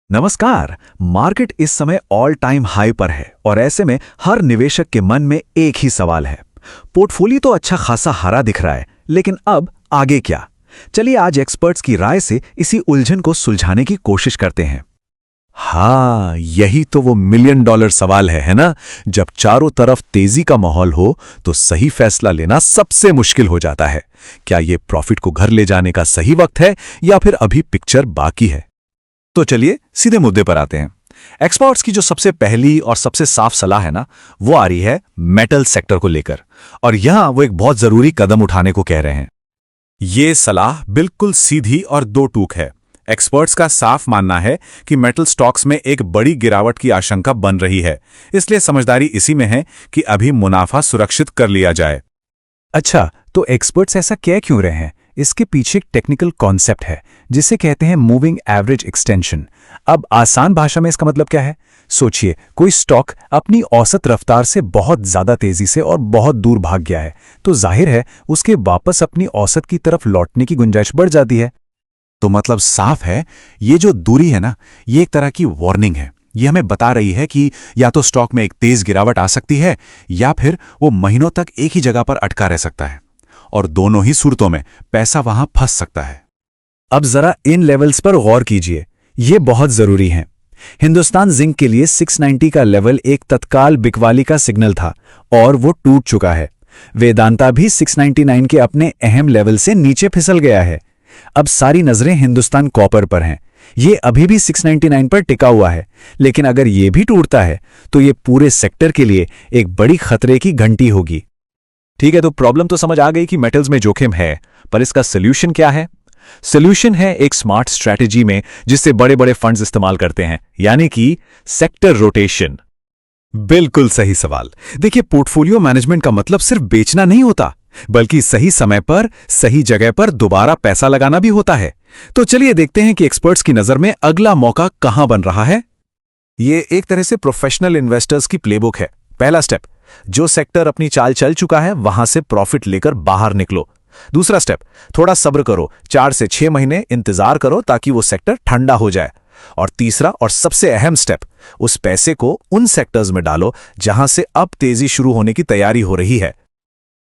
नमस्कार। मार्केट इस समय ऑल टाइम हाई पर है और ऐसे में हर निवेशक के मन में एक ही सवाल है। पोर्टफोलियो तो अच्छा खासा हरा दिख रहा है, लेकिन अब आगे क्या? चलिए आज एक्सपर्ट्स की राय से इसी उलझन को सुलझाने की कोशिश करते हैं। हाँ, यही तो वो मिलियन डॉलर सवाल है ना? जब चारों तरफ तेजी का माहौल हो तो सही फैसला लेना सबसे मुश्किल हो जाता है। क्या ये प्रॉफिट को घर ले जाने का सही वक्त है या फिर अभी पिक्चर बाकी है? तो चलिए सीधे मुद्दे पर आते हैं। एक्सपर्ट्स की जो सबसे पहली और सबसे साफ सलाह है ना, वो आ रही है मेटल सेक्टर को लेकर, और यहां वो एक बहुत जरूरी कदम उठाने को कह रहे हैं। ये सलाह बिल्कुल सीधी और दो टूक है। एक्सपर्ट्स का साफ मानना है कि मेटल स्टॉक्स में एक बड़ी गिरावट की आशंका बन रही है, इसलिए समझदारी इसी में है कि अभी मुनाफा सुरक्षित कर लिया जाए। अच्छा, तो एक्सपर्ट्स ऐसा कह क्यों रहे हैं? इसके पीछे एक टेक्निकल कॉन्सेप्ट है जिसे कहते हैं मूविंग एवरेज एक्सटेंशन। अब आसान भाषा में इसका मतलब क्या है? सोचिए, कोई स्टॉक अपनी औसत रफ्तार से बहुत ज्यादा तेजी से और बहुत दूर भाग गया है, तो जाहिर है उसके वापस अपनी औसत की तरफ लौटने की गुंजाइश बढ़ जाती है। तो मतलब साफ है, ये जो दूरी है ना, ये एक तरह की वार्निंग है। ये हमें बता रही है कि या तो स्टॉक में एक तेज गिरावट आ सकती है या फिर वो महीनों तक एक ही जगह पर अटका रह सकता है, और दोनों ही सूरतों में पैसा वहां फंस सकता है। अब जरा इन लेवल्स पर गौर कीजिए, ये बहुत जरूरी हैं। हिंदुस्तान जिंक के लिए 690 का लेवल एक तत्काल बिकवाली का सिग्नल था और वो टूट चुका है। वेदांता भी 699 के अपने अहम लेवल से नीचे फिसल गया है। अब सारी नजरें हिंदुस्तान कॉपर पर हैं। ये अभी भी 699 पर टिका हुआ है, लेकिन अगर ये भी टूटता है तो ये पूरे सेक्टर के लिए एक बड़ी खतरे की घंटी होगी। ठीक है, तो प्रॉब्लम तो समझ आ गई कि मेटल्स में जोखिम है, पर इसका सोल्यूशन क्या है? सोल्यूशन है एक स्मार्ट स्ट्रैटेजी में जिससे बड़े बड़े फंड्स इस्तेमाल करते हैं, यानी कि सेक्टर रोटेशन। बिल्कुल सही सवाल। देखिए, पोर्टफोलियो मैनेजमेंट का मतलब सिर्फ बेचना नहीं होता, बल्कि सही समय पर सही जगह पर दोबारा पैसा लगाना भी होता है। तो चलिए देखते हैं कि एक्सपर्ट्स की नजर में अगला मौका कहां बन रहा है। ये एक तरह से प्रोफेशनल इन्वेस्टर्स की प्लेबुक है। पहला स्टेप, जो सेक्टर अपनी चाल चल चुका है वहां से प्रॉफिट लेकर बाहर निकलो। दूसरा स्टेप, थोड़ा सब्र करो, 4 से 6 महीने इंतजार करो ताकि वो सेक्टर ठंडा हो जाए। और तीसरा और सबसे अहम स्टेप, उस पैसे को उन सेक्टर्स में डालो जहां से अब तेजी शुरू होने की तैयारी हो रही है।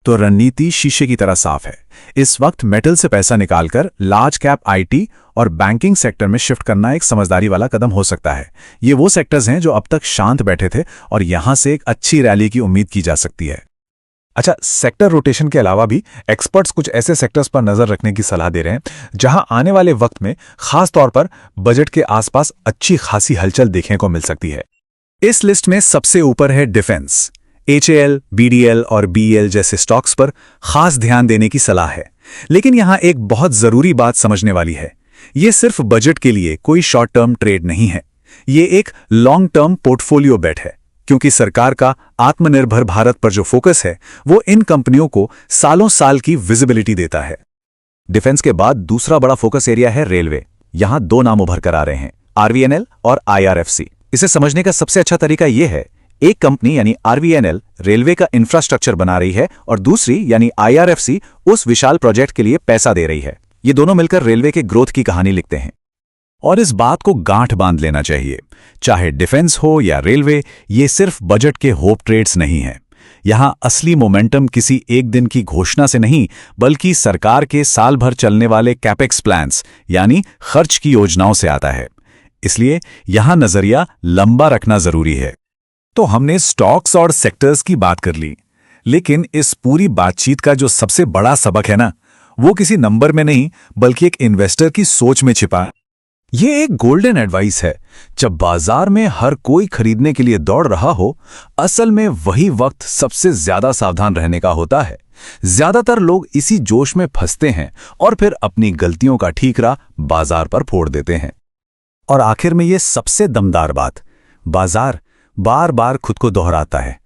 तो रणनीति शीशे की तरह साफ है। इस वक्त मेटल से पैसा निकालकर लार्ज कैप आईटी और बैंकिंग सेक्टर में शिफ्ट करना एक समझदारी वाला कदम हो सकता है। ये वो सेक्टर्स हैं जो अब तक शांत बैठे थे और यहां से एक अच्छी रैली की उम्मीद की जा सकती है। अच्छा, सेक्टर रोटेशन के अलावा भी एक्सपर्ट्स कुछ ऐसे सेक्टर्स पर नजर रखने की सलाह दे रहे हैं जहां आने वाले वक्त में खास तौर पर बजट के आसपास अच्छी खासी हलचल देखने को मिल सकती है। इस लिस्ट में सबसे ऊपर है डिफेंस। HAL, BDL और BEL जैसे स्टॉक्स पर खास ध्यान देने की सलाह है। लेकिन यहां एक बहुत जरूरी बात समझने वाली है। यह सिर्फ बजट के लिए कोई शॉर्ट टर्म ट्रेड नहीं है, ये एक लॉन्ग टर्म पोर्टफोलियो बेट है, क्योंकि सरकार का आत्मनिर्भर भारत पर जो फोकस है वो इन कंपनियों को सालों साल की विजिबिलिटी देता है। डिफेंस के बाद दूसरा बड़ा फोकस एरिया है रेलवे। यहां दो नाम उभर कर आ रहे हैं, RVNL और IRFC। इसे समझने का सबसे अच्छा तरीका यह है, एक कंपनी यानी RVNL रेलवे का इंफ्रास्ट्रक्चर बना रही है और दूसरी यानी IRFC उस विशाल प्रोजेक्ट के लिए पैसा दे रही है। ये दोनों मिलकर रेलवे के ग्रोथ की कहानी लिखते हैं। और इस बात को गांठ बांध लेना चाहिए, चाहे डिफेंस हो या रेलवे, ये सिर्फ बजट के होप ट्रेड्स नहीं है। यहां असली मोमेंटम किसी एक दिन की घोषणा से नहीं, बल्कि सरकार के साल भर चलने वाले कैपेक्स प्लान्स यानी खर्च की योजनाओं से आता है। इसलिए यहां नजरिया लंबा रखना जरूरी है। तो हमने स्टॉक्स और सेक्टर्स की बात कर ली, लेकिन इस पूरी बातचीत का जो सबसे बड़ा सबक है ना, वो किसी नंबर में नहीं बल्कि एक इन्वेस्टर की सोच में छिपा है। ये एक गोल्डन एडवाइस है। जब बाजार में हर कोई खरीदने के लिए दौड़ रहा हो, असल में वही वक्त सबसे ज्यादा सावधान रहने का होता है। ज्यादातर लोग इसी जोश में फंसते हैं और फिर अपनी गलतियों का ठीकरा बाजार पर फोड़ देते हैं। और आखिर में ये सबसे दमदार बात, बाजार बार बार खुद को दोहराता है।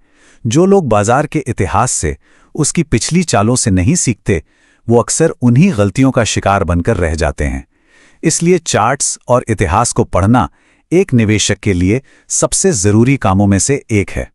जो लोग बाजार के इतिहास से, उसकी पिछली चालों से नहीं सीखते, वो अक्सर उन्हीं गलतियों का शिकार बनकर रह जाते हैं। इसलिए चार्ट्स और इतिहास को पढ़ना एक निवेशक के लिए सबसे जरूरी कामों में से एक है।